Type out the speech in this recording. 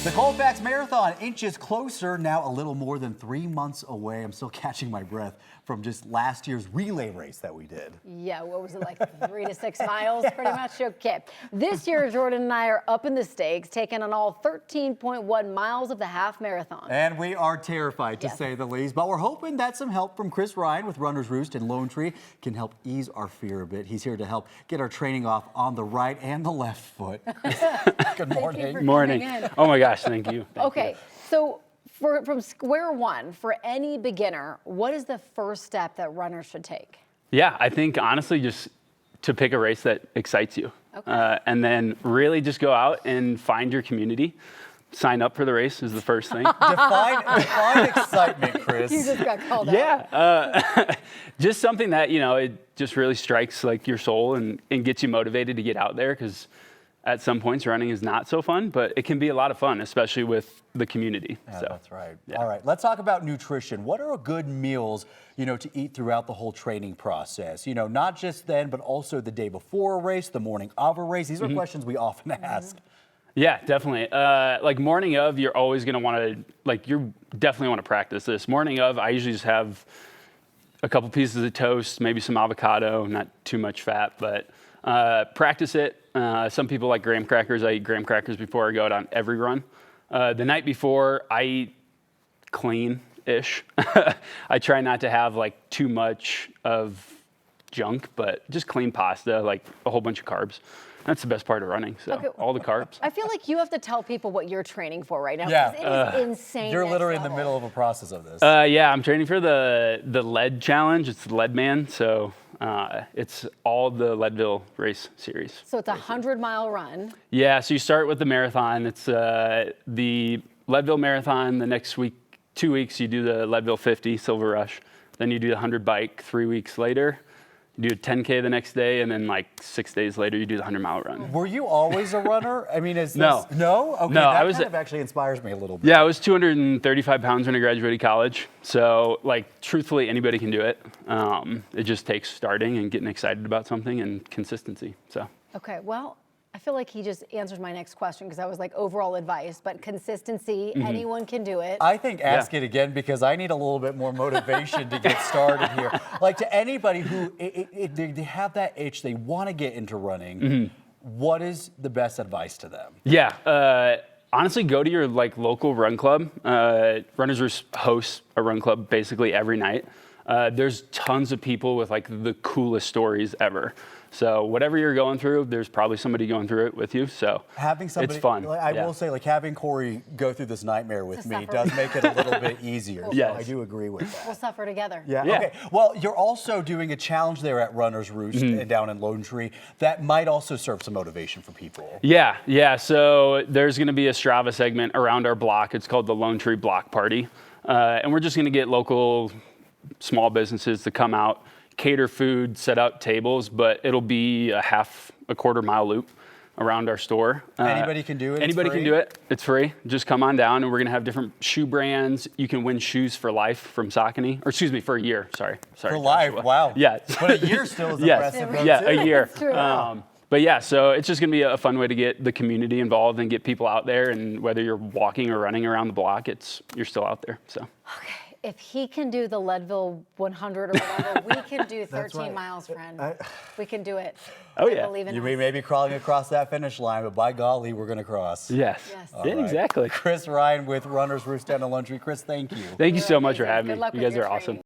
The Colfax Marathon inches closer, now a little more than 3 months away. I'm still catching my breath from just last year's relay race that we did. Yeah, what was it, like 3 to 6 miles, pretty much? Okay. This year, Jordan and I are up in the stakes, taking on all 13.1 miles of the half marathon. And we are terrified, to say the least, but we're hoping that some help from Chris Ryan with Runner's Roost and Lone Tree can help ease our fear a bit. He's here to help get our training off on the right and the left foot. Good morning. Good Morning. Oh my gosh, thank you. Okay, so from square one, for any beginner, what is the first step that runners should take? Yeah, I think honestly just to pick a race that excites you. Okay. And then really just go out and find your community. Sign up for the race is the first thing. Define excitement, Chris. You just got called out. Yeah, just something that, you know, it just really strikes like your soul and gets you motivated to get out there, because at some points running is not so fun, but it can be a lot of fun, especially with the community. Yeah, so that's right. Yeah. All right, let's talk about nutrition. What are good meals, you know, to eat throughout the whole training process? You know, not just then, but also the day before a race, the morning of a race. These are questions we often ask. Yeah, definitely. Like morning of, you're always going to want to, like, you definitely want to practice this. Morning of, I usually just have a couple pieces of toast, maybe some avocado, not too much fat, but practice it. Some people like graham crackers. I eat graham crackers before I go out on every run. The night before, I eat clean-ish. I try not to have like too much of junk, but just clean pasta, like a whole bunch of carbs. That's the best part of running, so Okay. all the carbs. I feel like you have to tell people what you're training for right now. Yeah. 'Cause it is insane. You're next literally in the level. middle of a process of this. Yeah, I'm training for the lead challenge. It's the Lead Man, so it's all the Leadville race series. So it's a 100-mile run. Yeah, so you start with the marathon. It's the Leadville Marathon. The next week, 2 weeks, you do the Leadville 50 Silver Rush. Then you do the 100 bike 3 weeks later. You do a 10K the next day, and then like 6 days later, you do the 100-mile run. Were you always a runner? I mean, is this... No. No? Okay, No, that I was- kind of actually inspires me a little bit. Yeah, I was 235 pounds when I graduated college. So, like, truthfully, anybody can do it. It just takes starting and getting excited about something and consistency. So. Okay, well, I feel like he just answered my next question, because I was like overall advice, but consistency, anyone can do it. I think ask it again, because I need a little bit more motivation to get started here. Like, to anybody who they have that itch, they want to get into running, what is the best advice to them? Yeah, honestly, go to your like local run club. Runners Roost hosts a run club basically every night. There's tons of people with like the coolest stories ever. So whatever you're going through, there's probably somebody going through it with you. So having somebody, it's fun. Like, I will say, like, having Corey go through this nightmare with me suffer. does make it a little bit easier. Yes. So I do agree with that. We'll suffer together. Yeah. Yeah. Okay. Well, you're also doing a challenge there at Runner's Roost and down in Lone Tree that might also serve some motivation for people. Yeah. So there's going to be a Strava segment around our block. It's called the Lone Tree Block Party. And we're just going to get local small businesses to come out, cater food, set up tables, but it'll be a quarter mile loop around our store. Anybody can do it? Anybody can do it. It's free. Just come on down, and we're going to have different shoe brands. You can win shoes for life from Saucony, or excuse me, for a year. Sorry. For life, wow. Yeah. But a year still is Yes. impressive. though, Yeah, too. a year. That's true. But yeah, so it's just going to be a fun way to get the community involved and get people out there. And whether you're walking or running around the block, you're still out there. So. Okay, if he can do the Leadville 100 or whatever, we can do 13 right. miles, friend. We can do it. Oh, I yeah. believe in You us. may be crawling across that finish line, but by golly, we're going to cross. Yes. Yes. Yeah, All right. exactly. Chris Ryan with Runners Roost down in Lone Tree. Chris, thank you. Thank you so much for amazing. having Good me. luck You with guys your are awesome. training.